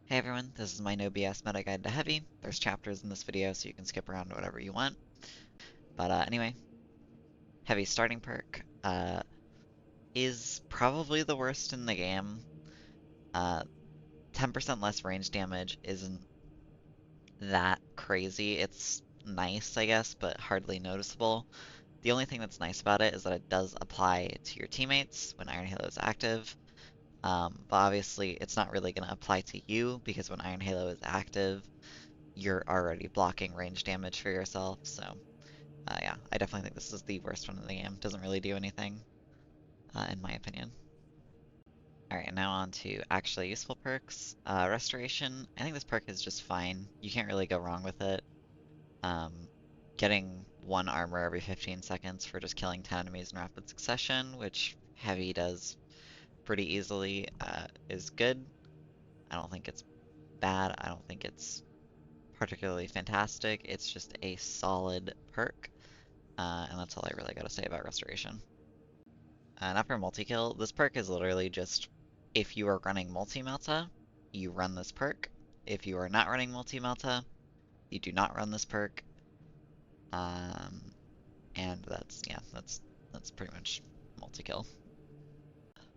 Hey everyone, this is my no BS meta guide to heavy. There's chapters in this video so you can skip around whatever you want. But anyway, heavy starting perk is probably the worst in the game. 10% less range damage isn't that crazy. It's nice, I guess, but hardly noticeable. The only thing that's nice about it is that it does apply to your teammates when Iron Halo is active. But obviously, it's not really going to apply to you because when Iron Halo is active, you're already blocking range damage for yourself. So, yeah, I definitely think this is the worst one in the game. Doesn't really do anything, in my opinion. Alright, now on to actually useful perks. Restoration, I think this perk is just fine. You can't really go wrong with it. Um, Getting one armor every 15 seconds for just killing 10 enemies in rapid succession, which Heavy does pretty easily, is good. I don't think it's bad. I don't think it's particularly fantastic. It's just a solid perk. And that's all I really got to say about Restoration. Now for multi-kill, this perk is literally just if you are running Multi-Melta, you run this perk. If you are not running Multi-Melta, you do not run this perk. Um, and that's pretty much multi-kill.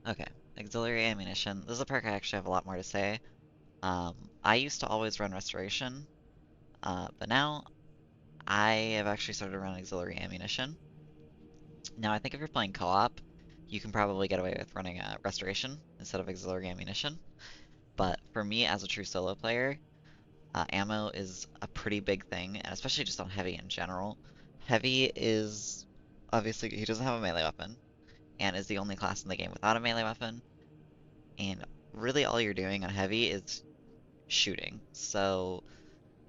Okay, Auxiliary Ammunition. This is a perk I actually have a lot more to say. I used to always run Restoration, but now I have actually started running Auxiliary Ammunition. Now, I think if you're playing co-op, you can probably get away with running a Restoration instead of Auxiliary Ammunition. But for me, as a true solo player, ammo is a pretty big thing, and especially just on Heavy in general. Heavy is, obviously, he doesn't have a melee weapon, and is the only class in the game without a melee weapon, and really all you're doing on Heavy is shooting. So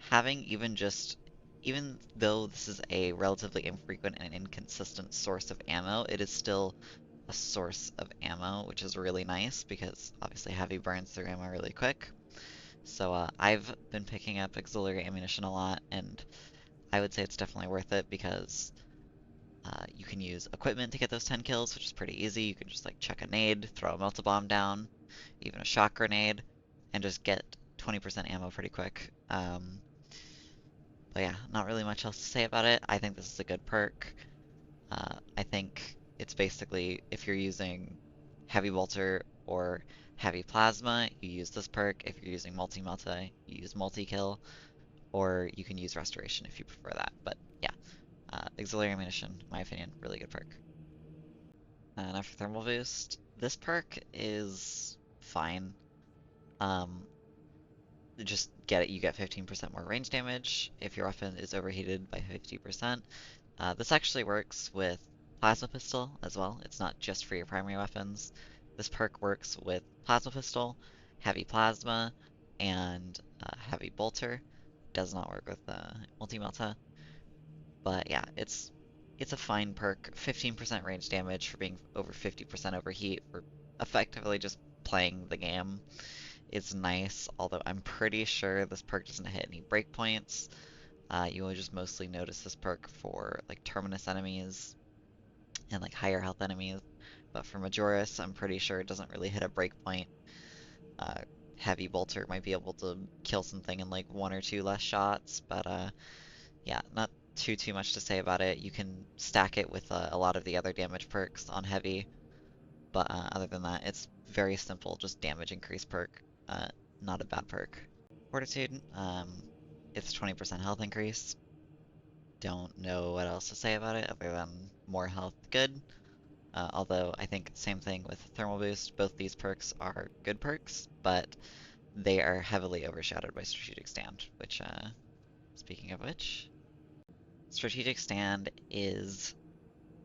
having even though this is a relatively infrequent and inconsistent source of ammo, it is still a source of ammo, which is really nice because obviously Heavy burns through ammo really quick. So I've been picking up auxiliary ammunition a lot, and I would say it's definitely worth it because you can use equipment to get those 10 kills, which is pretty easy. You can just like chuck a nade, throw a melt-a-bomb down, even a shock grenade, and just get 20% ammo pretty quick. But yeah, not really much else to say about it. I think this is a good perk. I think it's basically if you're using Heavy Bolter or Heavy Plasma, you use this perk. If you're using Multi-Melta, you use Multi-Kill, or you can use Restoration if you prefer that. But yeah, Auxiliary Ammunition, in my opinion, really good perk. Now for Thermal Boost, this perk is fine. Um, just get it, you get 15% more range damage if your weapon is overheated by 50%. This actually works with Plasma Pistol as well. It's not just for your primary weapons. This perk works with Plasma Pistol, Heavy Plasma, and Heavy Bolter. Does not work with Multi-Melta. But yeah, it's a fine perk. 15% range damage for being over 50% overheat for effectively just playing the game is nice, although I'm pretty sure this perk doesn't hit any breakpoints. You will just mostly notice this perk for like Terminus enemies and like higher health enemies. But for Majoris, I'm pretty sure it doesn't really hit a breakpoint. Uh, Heavy Bolter might be able to kill something in like one or two less shots, but yeah, not too much to say about it. You can stack it with a lot of the other damage perks on Heavy, but other than that, it's very simple, just damage increase perk. Not a bad perk. Fortitude, it's 20% health increase. Don't know what else to say about it other than more health good. Although I think same thing with Thermal Boost, both these perks are good perks, but they are heavily overshadowed by Strategic Stand, which, speaking of which, Strategic Stand is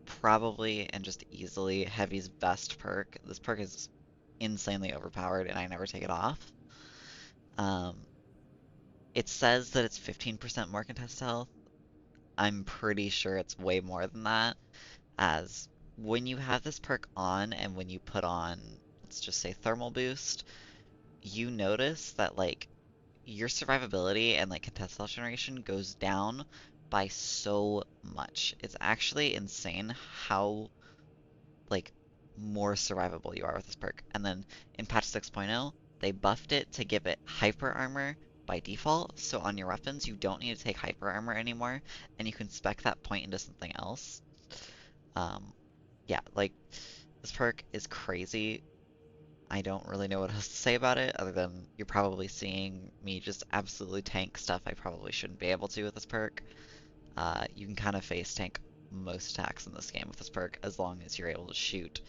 probably and just easily Heavy's best perk. This perk is insanely overpowered and I never take it off. Um, it says that it's 15% more contested health. I'm pretty sure it's way more than that, as when you have this perk on and when you put on, let's just say Thermal Boost, you notice that like your survivability and like contested health generation goes down by so much. It's actually insane how like more survivable you are with this perk. And then in patch 6.0, they buffed it to give it hyper armor by default, so on your weapons you don't need to take hyper armor anymore, and you can spec that point into something else. Um, yeah, like, this perk is crazy. I don't really know what else to say about it, other than you're probably seeing me just absolutely tank stuff I probably shouldn't be able to with this perk. You can kind of face tank most attacks in this game with this perk, as long as you're able to shoot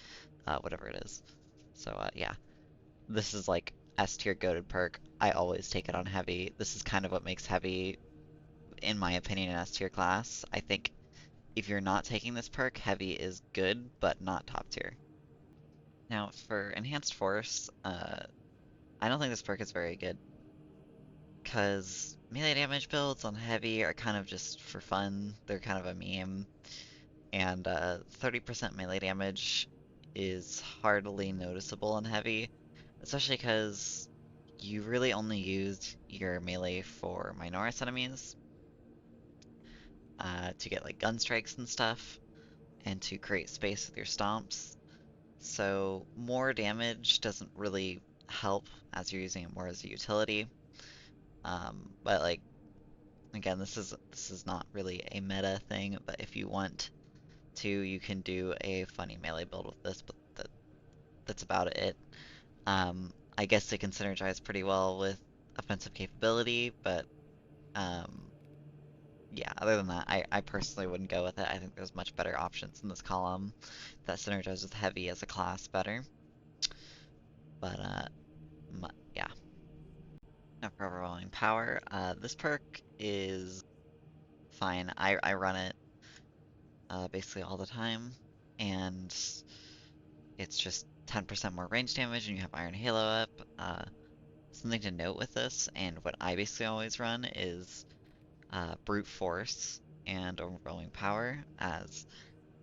whatever it is. So yeah, this is like S tier goated perk. I always take it on heavy. This is kind of what makes heavy, in my opinion, an S tier class. I think if you're not taking this perk, heavy is good, but not top tier. Now, for enhanced force, I don't think this perk is very good, because melee damage builds on heavy are kind of just for fun. They're kind of a meme, and 30% melee damage is hardly noticeable on heavy, especially because you really only use your melee for Minoris enemies, to get like gun strikes and stuff, and to create space with your stomps. So more damage doesn't really help, as you're using it more as a utility. But like, again, this is not really a meta thing, but if you want to, you can do a funny melee build with this, but that's about it. I guess it can synergize pretty well with offensive capability, but um, yeah, other than that, I personally wouldn't go with it. I think there's much better options in this column that synergize with heavy as a class better. But yeah. Now for overwhelming power, this perk is fine. I run it basically all the time, and it's just 10% more range damage, and you have Iron Halo up. Something to note with this, and what I basically always run is Brute Force and Overwhelming Power, as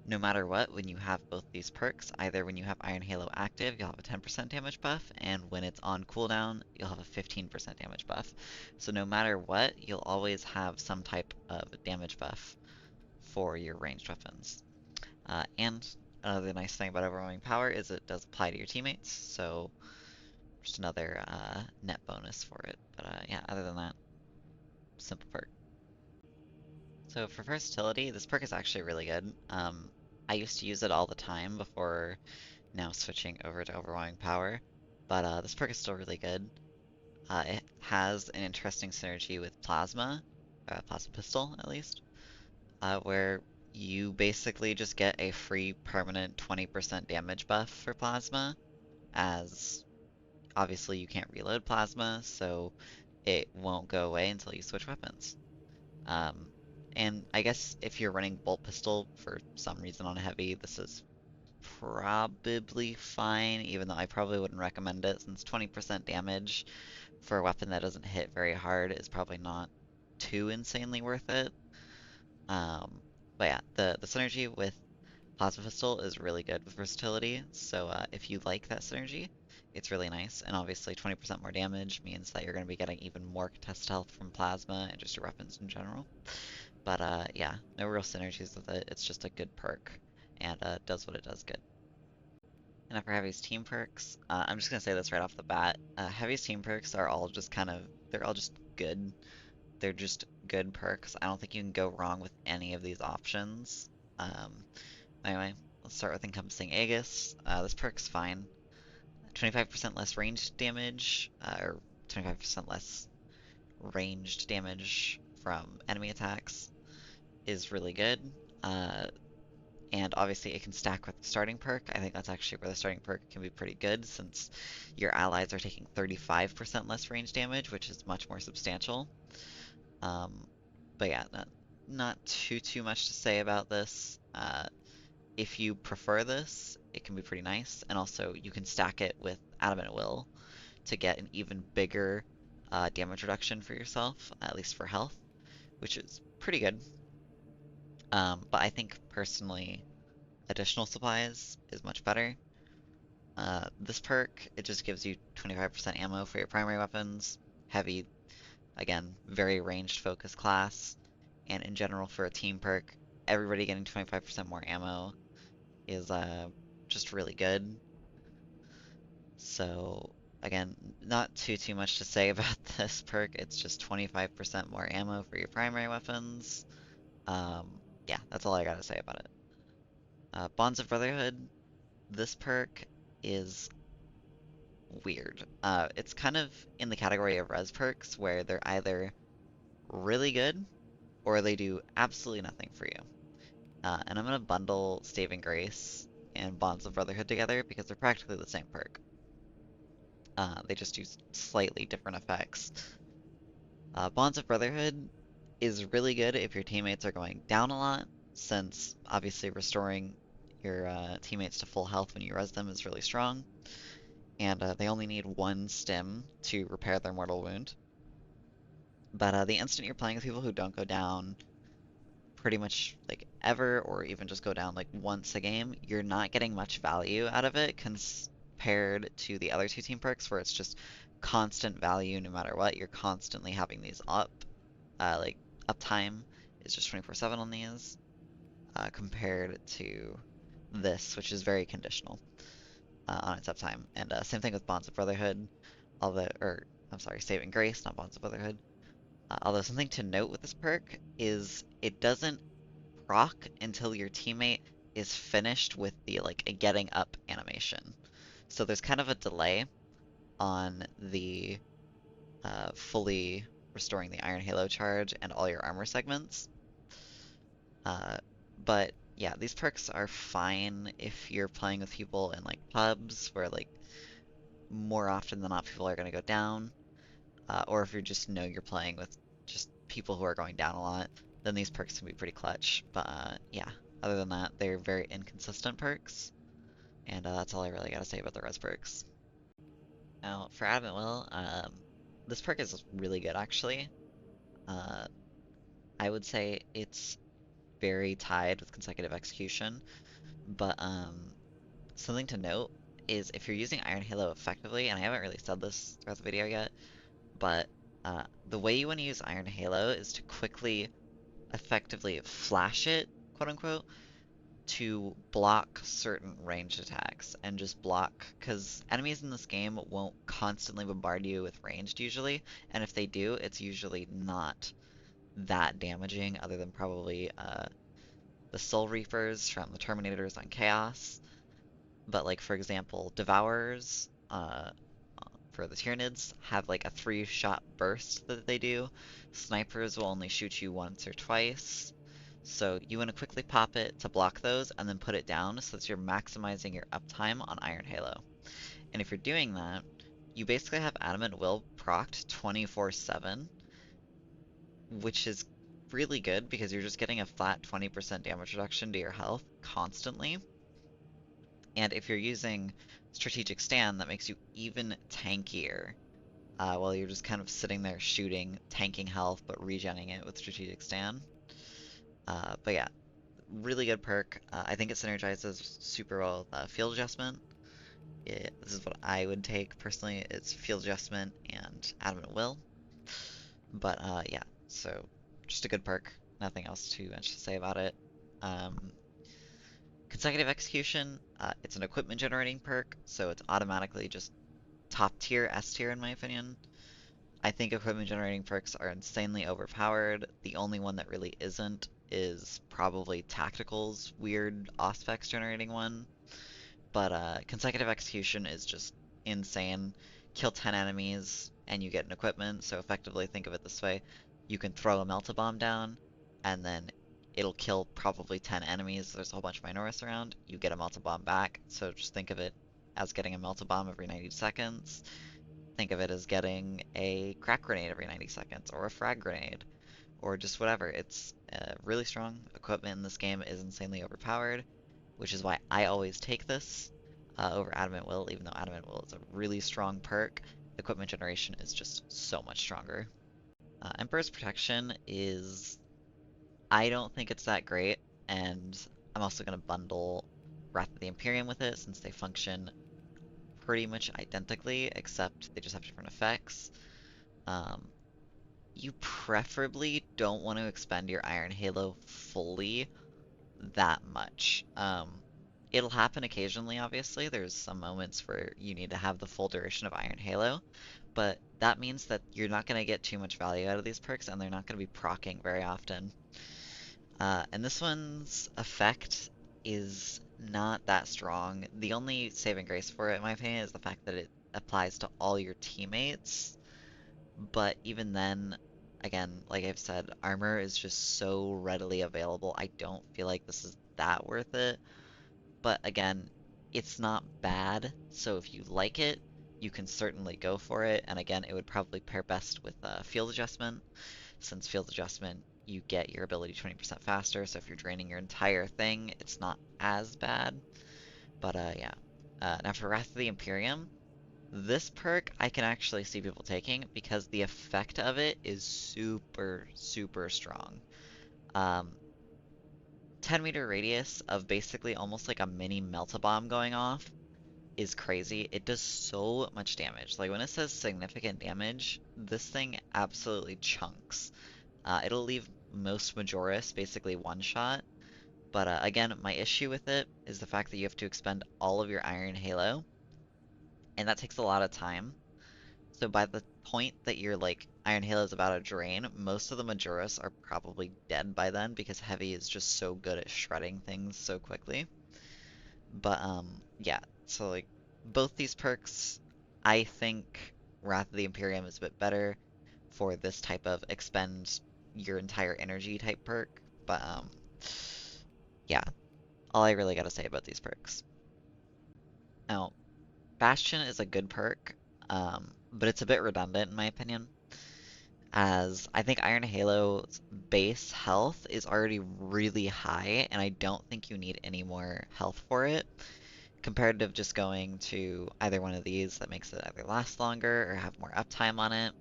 no matter what, when you have both these perks, either when you have Iron Halo active, you'll have a 10% damage buff, and when it's on cooldown, you'll have a 15% damage buff. So no matter what, you'll always have some type of damage buff for your ranged weapons. And another nice thing about Overwhelming Power is it does apply to your teammates, so just another net bonus for it. But yeah, other than that, simple perk. So for versatility, this perk is actually really good. I used to use it all the time before now switching over to Overwhelming Power, but this perk is still really good. It has an interesting synergy with Plasma, Plasma Pistol at least, where you basically just get a free permanent 20% damage buff for Plasma, as obviously you can't reload Plasma, so it won't go away until you switch weapons. Um, and I guess if you're running Bolt Pistol for some reason on heavy, this is probably fine, even though I probably wouldn't recommend it, since 20% damage for a weapon that doesn't hit very hard is probably not too insanely worth it. Um, but yeah, the synergy with Plasma Pistol is really good with versatility, so if you like that synergy, it's really nice. And obviously 20% more damage means that you're going to be getting even more contested health from Plasma and just your weapons in general. But yeah, no real synergies with it. It's just a good perk, and does what it does good. And for Heavy's team perks, I'm just gonna say this right off the bat. Heavy's team perks are all just they're all just good. They're just good perks. I don't think you can go wrong with any of these options. Um, anyway, let's start with Encompassing Aegis. This perk's fine. 25% less ranged damage, or 25% less ranged damage from enemy attacks is really good. Uh, and obviously it can stack with the starting perk. I think that's actually where the starting perk can be pretty good, since your allies are taking 35% less range damage, which is much more substantial. Um, but yeah, not too much to say about this. If you prefer this, it can be pretty nice, and also you can stack it with Adamant Will to get an even bigger damage reduction for yourself, at least for health, which is pretty good. But I think personally, additional supplies is much better. This perk, it just gives you 25% ammo for your primary weapons. Heavy, again, very ranged focus class. And in general, for a team perk, everybody getting 25% more ammo is just really good. So Again, not too much to say about this perk. It's just 25% more ammo for your primary weapons. Yeah, that's all I gotta say about it. Bonds of Brotherhood, this perk is weird. It's kind of in the category of res perks where they're either really good or they do absolutely nothing for you. And I'm gonna bundle Saving Grace and Bonds of Brotherhood together because they're practically the same perk. They just use slightly different effects. Bonds of Brotherhood is really good if your teammates are going down a lot, since obviously restoring your teammates to full health when you res them is really strong, and they only need one stim to repair their mortal wound. But the instant you're playing with people who don't go down pretty much like ever, or even just go down like once a game, you're not getting much value out of it compared to the other two team perks where it's just constant value no matter what. You're constantly having these like uptime is just 24/7 on these, compared to this, which is very conditional on its uptime. And same thing with Bonds of Brotherhood, or I'm sorry, Saving Grace, not Bonds of Brotherhood. Although something to note with this perk is it doesn't proc until your teammate is finished with the like a getting up animation. So there's kind of a delay on the fully restoring the Iron Halo charge and all your armor segments. Uh, but yeah, these perks are fine if you're playing with people in like pubs where like more often than not people are going to go down, or if you just know you're playing with just people who are going down a lot, then these perks can be pretty clutch. But yeah, other than that, they're very inconsistent perks, and that's all I really got to say about the res perks. Now, for Adamant Will, this perk is really good actually. Uh, I would say it's very tied with consecutive execution, but something to note is if you're using Iron Halo effectively, and I haven't really said this throughout the video yet, but the way you want to use Iron Halo is to quickly, effectively flash it, quote unquote, to block certain ranged attacks and just block, because enemies in this game won't constantly bombard you with ranged usually, and if they do, it's usually not that damaging other than probably the Soul Reapers from the Terminators on Chaos. But like for example, Devourers for the Tyranids have like a 3-shot burst that they do. Snipers will only shoot you once or twice. So you want to quickly pop it to block those and then put it down so that you're maximizing your uptime on Iron Halo. And if you're doing that, you basically have Adamant Will procced 24/7, which is really good because you're just getting a flat 20% damage reduction to your health constantly. And if you're using Strategic Stand, that makes you even tankier while you're just kind of sitting there shooting, tanking health, but regenning it with Strategic Stand. But yeah, really good perk. I think it synergizes super well with Field Adjustment. This is what I would take personally. It's Field Adjustment and Adamant Will. But yeah, so just a good perk. Nothing else too much to say about it. Um, Consecutive Execution, it's an equipment generating perk, so it's automatically just top tier, S tier in my opinion. I think equipment generating perks are insanely overpowered. The only one that really isn't is probably Tactical's weird Auspex generating one. But consecutive execution is just insane. Kill 10 enemies and you get an equipment, so effectively think of it this way. You can throw a Melta Bomb down, and then it'll kill probably 10 enemies. There's a whole bunch of Minoris around. You get a Melta Bomb back, so just think of it as getting a Melta Bomb every 90 seconds. Think of it as getting a crack grenade every 90 seconds, or a frag grenade, or just whatever. It's really strong. Equipment in this game is insanely overpowered, which is why I always take this over Adamant Will, even though Adamant Will is a really strong perk. Equipment generation is just so much stronger. Emperor's Protection is... I don't think it's that great, and I'm also going to bundle Wrath of the Imperium with it, since they function pretty much identically, except they just have different effects. Um, you preferably don't want to expend your Iron Halo fully that much. It'll happen occasionally, obviously. There's some moments where you need to have the full duration of Iron Halo, but that means that you're not going to get too much value out of these perks, and they're not going to be proccing very often. And this one's effect is not that strong. The only saving grace for it, in my opinion, is the fact that it applies to all your teammates. But even then, again, like I've said, armor is just so readily available. I don't feel like this is that worth it. But again, it's not bad. So if you like it, you can certainly go for it. And again, it would probably pair best with field adjustment, since field adjustment, you get your ability 20% faster. So if you're draining your entire thing, it's not as bad. But yeah. Now for Wrath of the Imperium, this perk I can actually see people taking because the effect of it is super, super strong. Um, 10-meter radius of basically almost like a mini Melta bomb going off is crazy. It does so much damage. Like when it says significant damage, this thing absolutely chunks. It'll leave most Majoris basically one shot. But again, my issue with it is the fact that you have to expend all of your Iron Halo, and that takes a lot of time. So by the point that your like Iron Halo is about to drain, most of the Majoras are probably dead by then because Heavy is just so good at shredding things so quickly. But yeah, so like both these perks, I think Wrath of the Imperium is a bit better for this type of expend your entire energy type perk. But yeah, all I really gotta say about these perks. Now, Bastion is a good perk, but it's a bit redundant in my opinion, as I think Iron Halo's base health is already really high, and I don't think you need any more health for it, compared to just going to either one of these that makes it either last longer or have more uptime on it.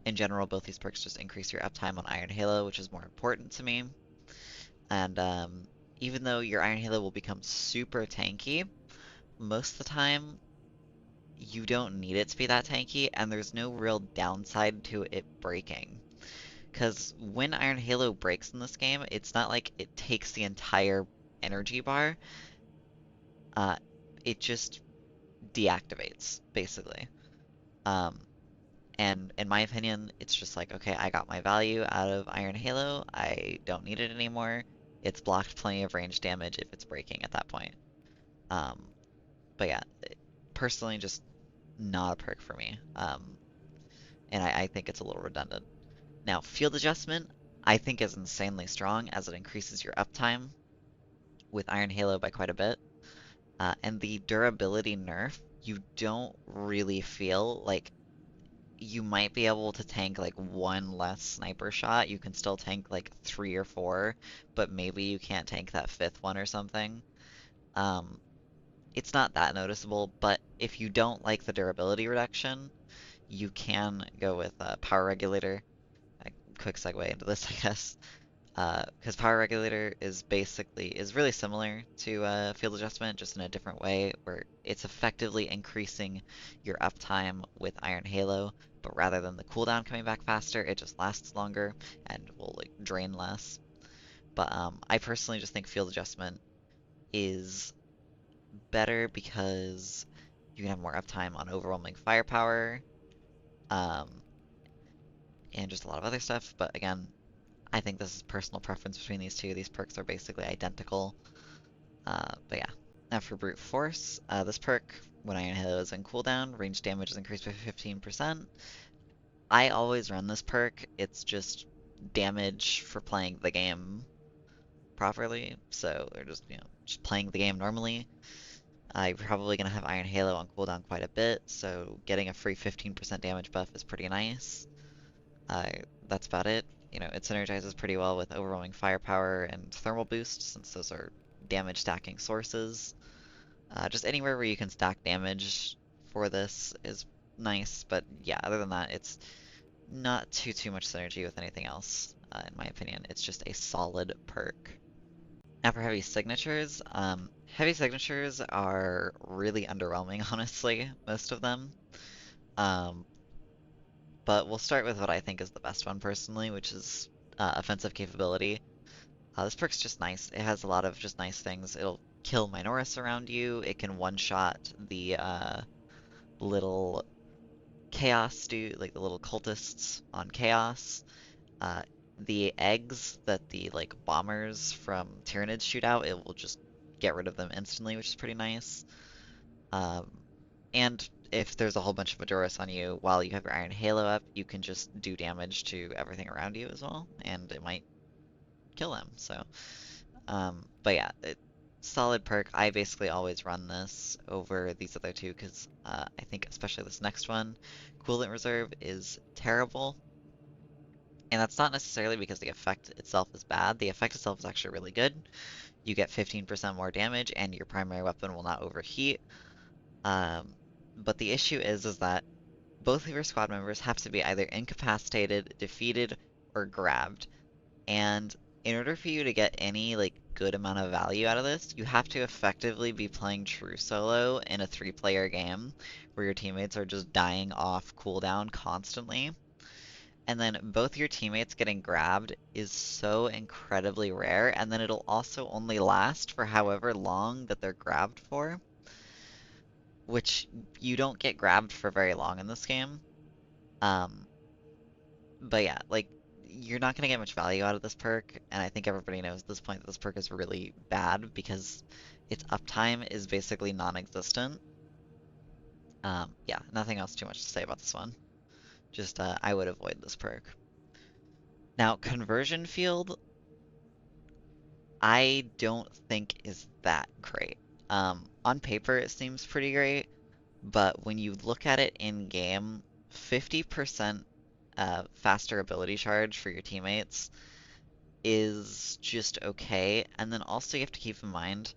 In general, both these perks just increase your uptime on Iron Halo, which is more important to me. And even though your Iron Halo will become super tanky, most of the time you don't need it to be that tanky, and there's no real downside to it breaking. Because when Iron Halo breaks in this game, it's not like it takes the entire energy bar. Uh, it just deactivates, basically. Um, and in my opinion, it's just like, okay, I got my value out of Iron Halo. I don't need it anymore. It's blocked plenty of range damage if it's breaking at that point. Um, but yeah, personally, just not a perk for me. And I think it's a little redundant. Now, field adjustment, I think is insanely strong as it increases your uptime with Iron Halo by quite a bit. And the durability nerf, you don't really feel like you might be able to tank like one less sniper shot. You can still tank like three or four, but maybe you can't tank that fifth one or something. Um, it's not that noticeable, but if you don't like the durability reduction, you can go with Power Regulator. A quick segue into this, I guess. Because Power Regulator is really similar to Field Adjustment, just in a different way, where it's effectively increasing your uptime with Iron Halo, but rather than the cooldown coming back faster, it just lasts longer and will like drain less. But I personally just think Field Adjustment is better because you can have more uptime on overwhelming firepower, um, and just a lot of other stuff. But again, I think this is personal preference between these two. These perks are basically identical. But yeah. Now for Brute Force, this perk, when Iron Halo is in cooldown, range damage is increased by 15%. I always run this perk. It's just damage for playing the game properly. So they're just playing the game normally. You're probably going to have Iron Halo on cooldown quite a bit, so getting a free 15% damage buff is pretty nice. Uh, that's about it. It synergizes pretty well with overwhelming firepower and thermal boost, since those are damage stacking sources. Just anywhere where you can stack damage for this is nice, but yeah, other than that, it's not too much synergy with anything else, in my opinion. It's just a solid perk. Now for heavy signatures are really underwhelming, honestly, most of them. Um, but we'll start with what I think is the best one personally, which is offensive capability. This perk's just nice. It has a lot of just nice things. It'll kill Minoris around you. It can one-shot the little chaos dude, like the little cultists on chaos. Uh, the eggs that the like bombers from Tyranids shoot out, it will just get rid of them instantly, which is pretty nice. Um, and if there's a whole bunch of Majoris on you while you have your Iron Halo up, you can just do damage to everything around you as well, and it might kill them. So, but yeah, solid perk. I basically always run this over these other two because I think especially this next one, Coolant Reserve is terrible. And that's not necessarily because the effect itself is bad. The effect itself is actually really good. You get 15% more damage, and your primary weapon will not overheat. Um, but the issue is that both of your squad members have to be either incapacitated, defeated, or grabbed. And in order for you to get any like good amount of value out of this, you have to effectively be playing true solo in a three-player game where your teammates are just dying off cooldown constantly. And then both your teammates getting grabbed is so incredibly rare, and then it'll also only last for however long that they're grabbed for, which you don't get grabbed for very long in this game. Um, but yeah, like you're not gonna get much value out of this perk, and I think everybody knows at this point that this perk is really bad because its uptime is basically non-existent. Yeah, nothing else too much to say about this one. Just I would avoid this perk. Now, conversion field, I don't think is that great. On paper, it seems pretty great, but when you look at it in game, 50% faster ability charge for your teammates is just okay. And then also you have to keep in mind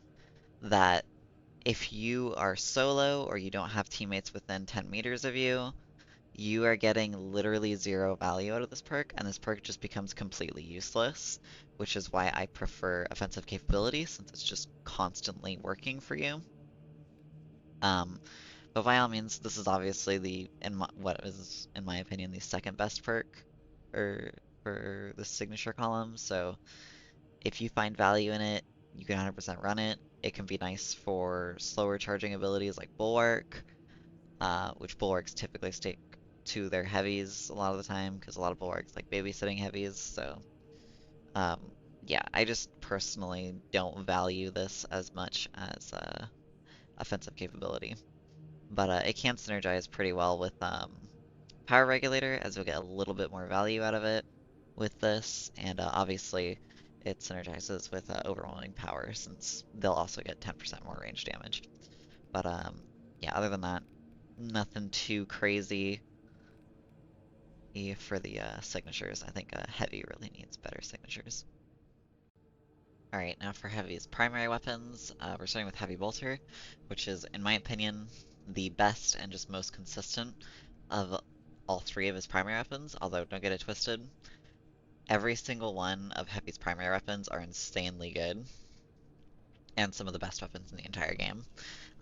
that if you are solo or you don't have teammates within 10 meters of you, you are getting literally zero value out of this perk, and this perk just becomes completely useless, which is why I prefer offensive capability since it's just constantly working for you. Um, but by all means, this is obviously what is, in my opinion, the second best perk for the signature column. So if you find value in it, you can 100% run it. It can be nice for slower charging abilities like Bulwark, which Bulwarks typically stick to their heavies a lot of the time because a lot of Bulwarks like babysitting heavies. So, um, yeah, I just personally don't value this as much as offensive capability. But it can synergize pretty well with Power Regulator, as you'll get a little bit more value out of it with this, and obviously it synergizes with Overwhelming Power since they'll also get 10% more range damage. But yeah, other than that, nothing too crazy for the signatures. I think Heavy really needs better signatures. Alright, now for Heavy's primary weapons, we're starting with Heavy Bolter, which is, in my opinion, the best and just most consistent of all three of his primary weapons, although don't get it twisted. Every single one of Heavy's primary weapons are insanely good, and some of the best weapons in the entire game.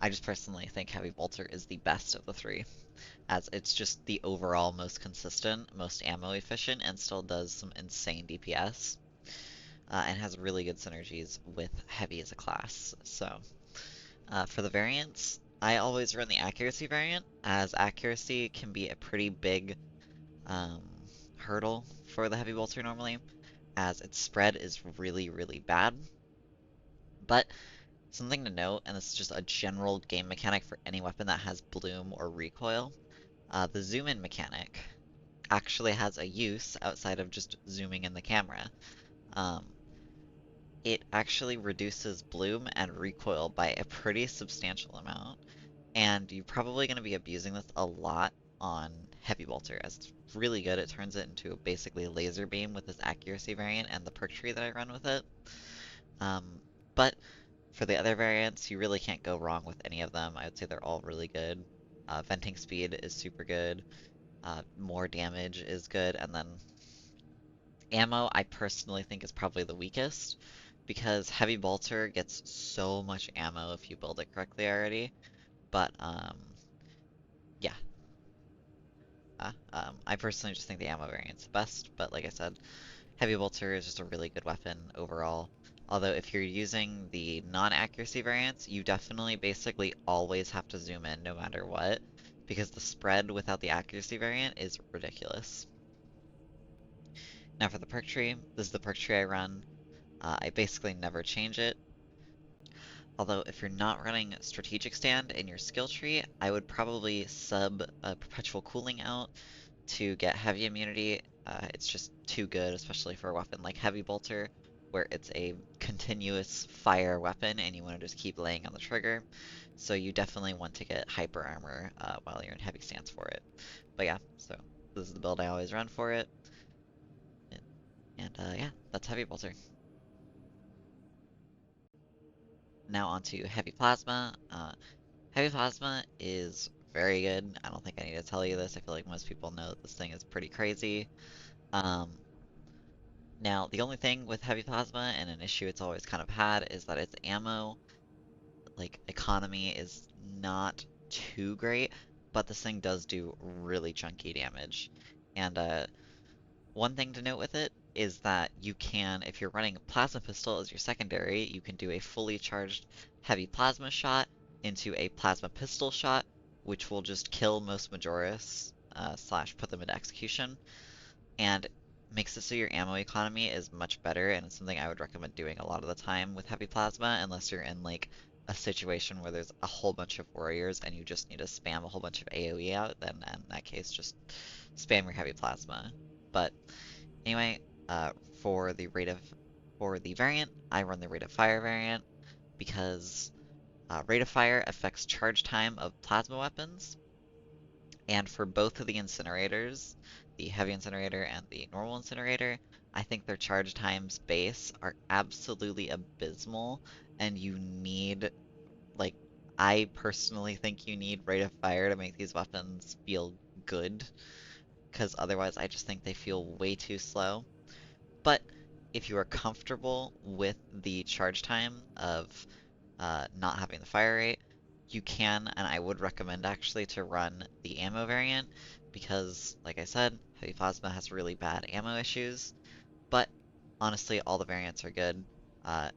I just personally think Heavy Bolter is the best of the three, as it's just the overall most consistent, most ammo efficient, and still does some insane DPS, and has really good synergies with Heavy as a class. So, for the variants, I always run the accuracy variant, as accuracy can be a pretty big um, hurdle for the Heavy Bolter normally, as its spread is really, really bad. But something to note, and this is just a general game mechanic for any weapon that has bloom or recoil, the zoom in mechanic actually has a use outside of just zooming in the camera. Um, it actually reduces bloom and recoil by a pretty substantial amount, and you're probably going to be abusing this a lot on Heavy Bolter, as it's really good. It turns it into basically a laser beam with this accuracy variant and the perk tree that I run with it. But for the other variants, you really can't go wrong with any of them. I would say they're all really good. Venting speed is super good. More damage is good, and then ammo I personally think is probably the weakest because Heavy Bolter gets so much ammo if you build it correctly already. But yeah, I personally just think the ammo variant's the best. But like I said, Heavy Bolter is just a really good weapon overall. Although if you're using the non-accuracy variants, you definitely basically always have to zoom in no matter what, because the spread without the accuracy variant is ridiculous. Now for the perk tree, this is the perk tree I run. I basically never change it. Although if you're not running strategic stand in your skill tree, I would probably sub a perpetual cooling out to get heavy immunity. It's just too good, especially for a weapon like Heavy Bolter, where it's a continuous fire weapon and you want to just keep laying on the trigger. So you definitely want to get hyper armor while you're in heavy stance for it. But yeah, so this is the build I always run for it. And yeah, that's Heavy Bolter. Now onto Heavy Plasma. Heavy Plasma is very good. I don't think I need to tell you this. I feel like most people know that this thing is pretty crazy. Um, Now, the only thing with Heavy Plasma, and an issue it's always kind of had, is that its ammo, like, economy is not too great, but this thing does do really chunky damage. And one thing to note with it is that you can, if you're running a Plasma Pistol as your secondary, you can do a fully charged Heavy Plasma shot into a Plasma Pistol shot, which will just kill most Majoris, slash put them into execution and makes it so your ammo economy is much better, and it's something I would recommend doing a lot of the time with heavy plasma, unless you're in like a situation where there's a whole bunch of warriors and you just need to spam a whole bunch of AoE out, then in that case just spam your heavy plasma. But anyway, uh, for the rate of for the variant, I run the rate of fire variant because rate of fire affects charge time of plasma weapons, and for both of the incinerators, the heavy incinerator and the normal incinerator, I think their charge times base are absolutely abysmal, and you need, like, I personally think you need rate of fire to make these weapons feel good, because otherwise I just think they feel way too slow. But if you are comfortable with the charge time of not having the fire rate, you can, and I would recommend actually to run the ammo variant because, like I said, Heavy Plasma has really bad ammo issues, but honestly, all the variants are good. Uh,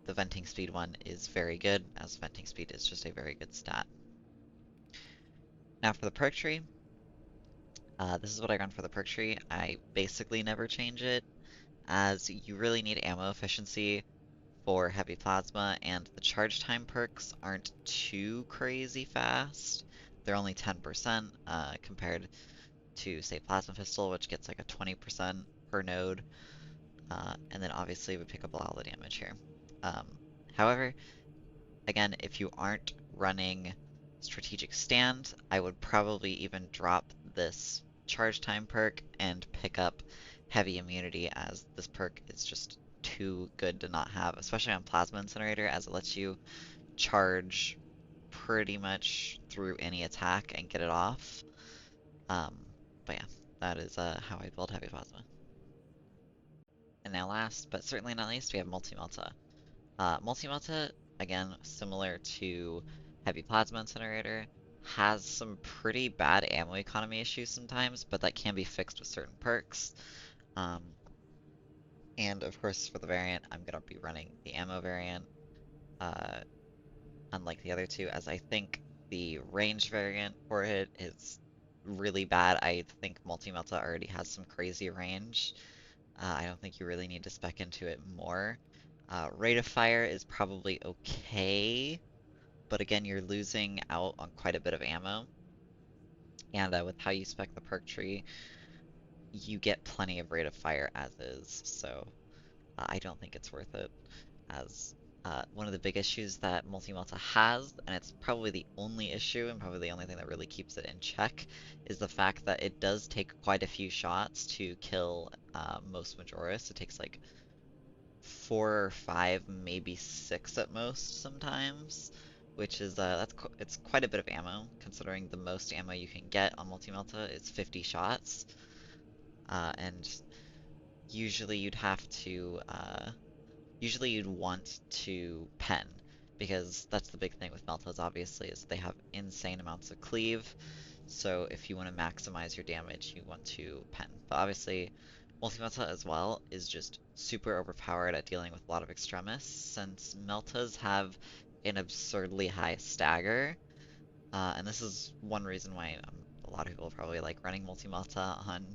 the venting speed one is very good, as venting speed is just a very good stat. Now for the perk tree, this is what I run for the perk tree. I basically never change it, as you really need ammo efficiency for heavy plasma, and the charge time perks aren't too crazy fast. They're only 10% compared to, say, Plasma Pistol, which gets like a 20% per node. And then obviously we pick up a lot of the damage here. Um, However, again, if you aren't running Strategic Stand, I would probably even drop this charge time perk and pick up Heavy Immunity, as this perk is just too good to not have, especially on Plasma Incinerator, as it lets you charge pretty much through any attack and get it off. Um, but yeah, that is how I build Heavy Plasma. And now last, but certainly not least, we have Multi-Melta. Multi-Melta, again, similar to Heavy Plasma Incinerator, has some pretty bad ammo economy issues sometimes, but that can be fixed with certain perks. Um, and of course, for the variant, I'm going to be running the ammo variant, uh, unlike the other two, as I think the range variant for it is really bad. I think Multi-Melta already has some crazy range. I don't think you really need to spec into it more. Rate of fire is probably okay, but again, you're losing out on quite a bit of ammo. And with how you spec the perk tree, you get plenty of rate of fire as is, so I don't think it's worth it. As one of the big issues that Multi-Melta has, and it's probably the only issue and probably the only thing that really keeps it in check, is the fact that it does take quite a few shots to kill most Majoris. It takes like 4 or 5, maybe 6 at most sometimes, which is it's quite a bit of ammo considering the most ammo you can get on Multi-Melta is 50 shots, and usually you'd have to usually you'd want to pen because that's the big thing with Meltas obviously is they have insane amounts of cleave. So if you want to maximize your damage, you want to pen. But obviously Multi-Melta as well is just super overpowered at dealing with a lot of extremists, since Meltas have an absurdly high stagger. And this is one reason why a lot of people probably like running Multi-Melta on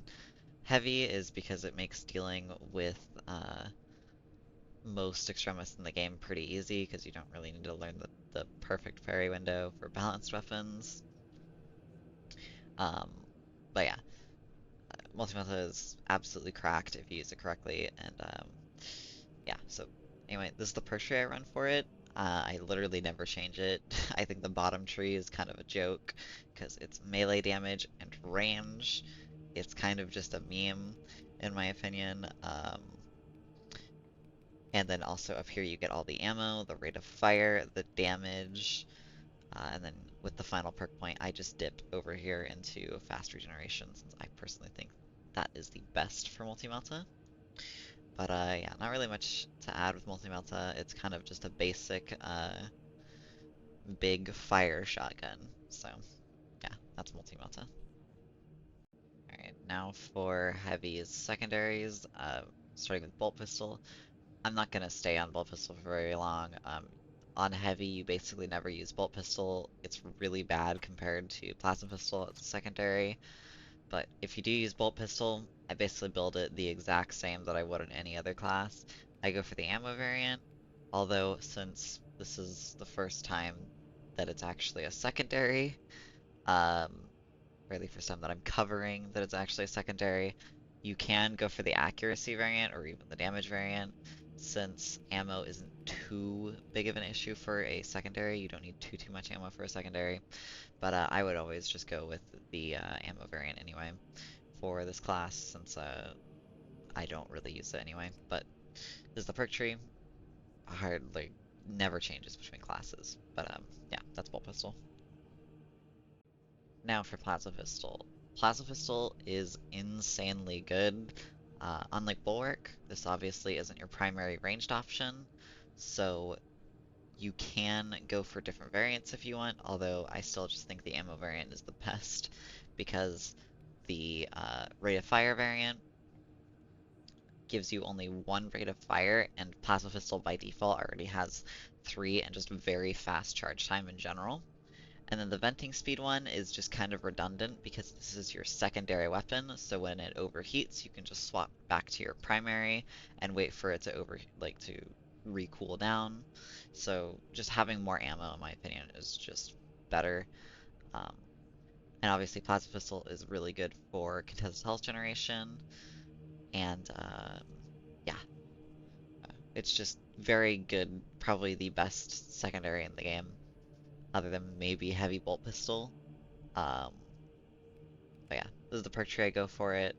heavy, is because it makes dealing with most extremists in the game pretty easy, because you don't really need to learn the perfect parry window for balanced weapons. Um, but yeah, Multi-Melta is absolutely cracked if you use it correctly, and yeah, so anyway, this is the perk tree I run for it. I literally never change it. I think the bottom tree is kind of a joke because it's melee damage and range. It's kind of just a meme, in my opinion. And then also up here you get all the ammo, the rate of fire, the damage, and then with the final perk point, I just dip over here into fast regeneration since I personally think that is the best for Multi-Melta. But yeah, not really much to add with Multi-Melta. It's kind of just a basic big fire shotgun. So yeah, that's Multi-Melta. Alright, now for heavies secondaries, starting with bolt pistol. I'm not gonna stay on bolt pistol for very long. On heavy, you basically never use bolt pistol. It's really bad compared to plasma pistol as a secondary. But if you do use bolt pistol, I basically build it the exact same that I would in any other class. I go for the ammo variant, although since this is the first time that it's actually a secondary, um, or the first time that I'm covering that it's actually a secondary, you can go for the accuracy variant or even the damage variant. Since ammo isn't too big of an issue for a secondary, you don't need too much ammo for a secondary. But I would always just go with the ammo variant anyway for this class, since I don't really use it anyway. But this is the perk tree. Hardly never changes between classes. But yeah, that's bolt pistol. Now for plasma pistol. Plasma pistol is insanely good. Unlike bulwark, this obviously isn't your primary ranged option, so you can go for different variants if you want, although I still just think the ammo variant is the best because the rate of fire variant gives you only one rate of fire, and Plasma Pistol by default already has three and just very fast charge time in general. And then the venting speed one is just kind of redundant because this is your secondary weapon, so when it overheats, you can just swap back to your primary and wait for it to to recool down. So just having more ammo, in my opinion, is just better. Um, and obviously, Plasma Pistol is really good for contested health generation, and yeah, it's just very good. Probably the best secondary in the game, other than maybe Heavy Bolt Pistol. Um, But yeah, this is the perk tree I go for it.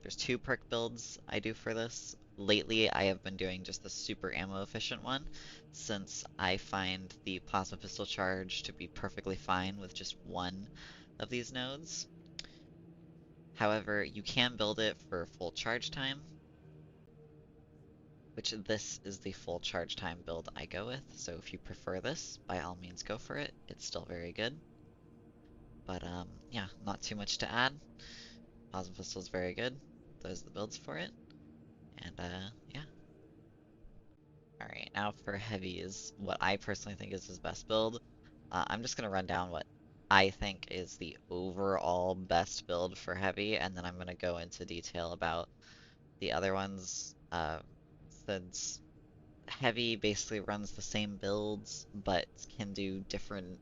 There's two perk builds I do for this. Lately, I have been doing just the super ammo efficient one, since I find the plasma pistol charge to be perfectly fine with just one of these nodes. However, you can build it for full charge time, which this is the full charge time build I go with. So if you prefer this, by all means go for it. It's still very good. But yeah, not too much to add. Plasma pistol is very good. Those are the builds for it. And yeah. Alright, now for heavies, what I personally think is his best build. I'm just gonna run down what I think is the overall best build for heavy, and then I'm gonna go into detail about the other ones. Since heavy basically runs the same builds, but can do different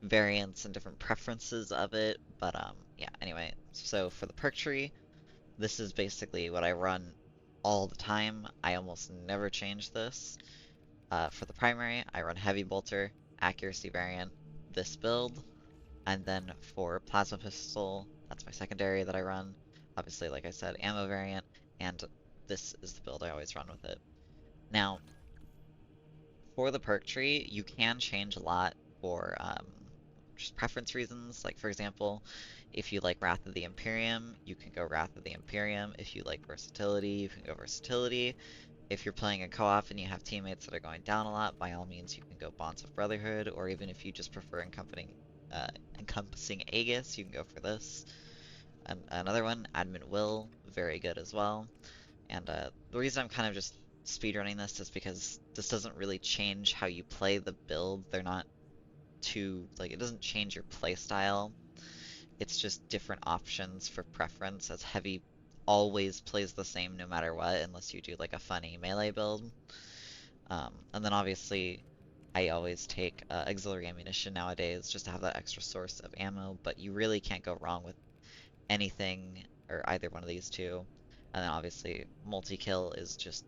variants and different preferences of it. But yeah, anyway, so for the perk tree, this is basically what I run all the time. I almost never change this. For the primary, I run Heavy Bolter, Accuracy variant, this build, and then for Plasma Pistol, that's my secondary that I run. Obviously, like I said, Ammo variant, and this is the build I always run with it. Now, for the perk tree, you can change a lot for just preference reasons. Like, for example, if you like Wrath of the Imperium, you can go Wrath of the Imperium. If you like versatility, you can go versatility. If you're playing a co-op and you have teammates that are going down a lot, by all means you can go Bonds of Brotherhood, or even if you just prefer encompassing Aegis, you can go for this. Another one, Admin Will, very good as well. And the reason I'm kind of just speedrunning this is because this doesn't really change how you play the build. They're not too, like, it doesn't change your play style. It's just different options for preference, as Heavy always plays the same no matter what, unless you do like a funny melee build. And then obviously, I always take auxiliary ammunition nowadays just to have that extra source of ammo, but you really can't go wrong with anything or either one of these two. And then obviously, multi-kill is just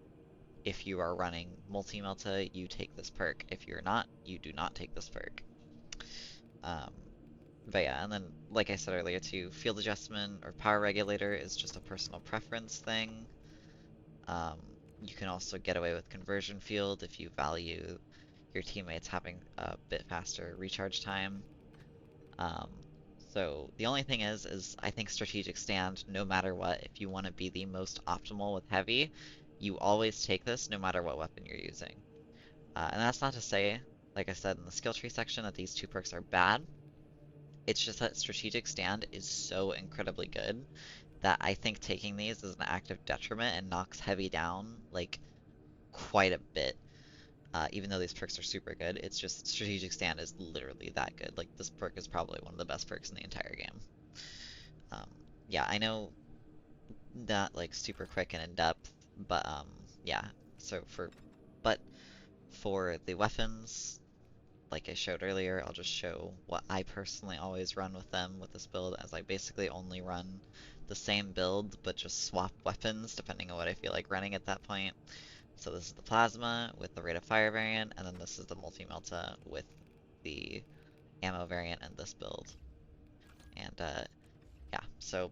if you are running Multi-Melta, you take this perk. If you're not, you do not take this perk. Um, but yeah, and then like I said earlier too, field adjustment or power regulator is just a personal preference thing. Um, you can also get away with conversion field if you value your teammates having a bit faster recharge time. Um, so the only thing is I think strategic stand, no matter what, if you want to be the most optimal with heavy, you always take this no matter what weapon you're using. And that's not to say, like I said in the skill tree section, that these two perks are bad. It's just that strategic stand is so incredibly good that I think taking these is an active detriment and knocks heavy down like quite a bit. Even though these perks are super good, it's just strategic stand is literally that good. Like this perk is probably one of the best perks in the entire game. Um, yeah, I know not like super quick and in depth, but yeah. So but for the weapons, like I showed earlier, I'll just show what I personally always run with them with this build, as I basically only run the same build, but just swap weapons depending on what I feel like running at that point. So this is the Plasma with the rate of fire variant, and then this is the Multi-Melta with the ammo variant in this build. And yeah, so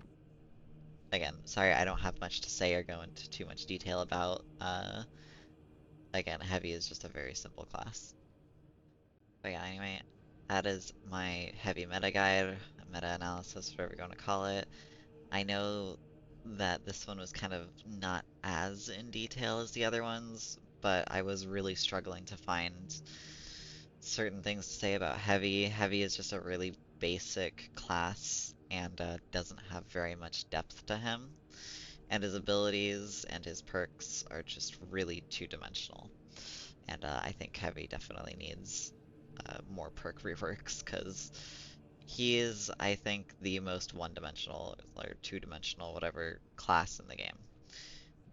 again, sorry I don't have much to say or go into too much detail about. Again, Heavy is just a very simple class. But yeah, anyway, that is my Heavy meta guide, meta analysis, whatever you want to call it. I know that this one was kind of not as in detail as the other ones, but I was really struggling to find certain things to say about Heavy. Heavy is just a really basic class and doesn't have very much depth to him, and his abilities and his perks are just really two-dimensional. And I think Heavy definitely needs more perk reworks because he is, I think, the most one-dimensional or two-dimensional, whatever, class in the game.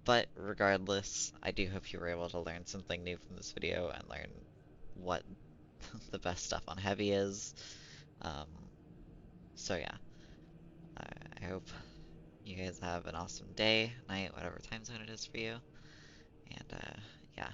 But regardless, I do hope you were able to learn something new from this video and learn what the best stuff on Heavy is. Um, so yeah, I hope you guys have an awesome day, night, whatever time zone it is for you. And yeah.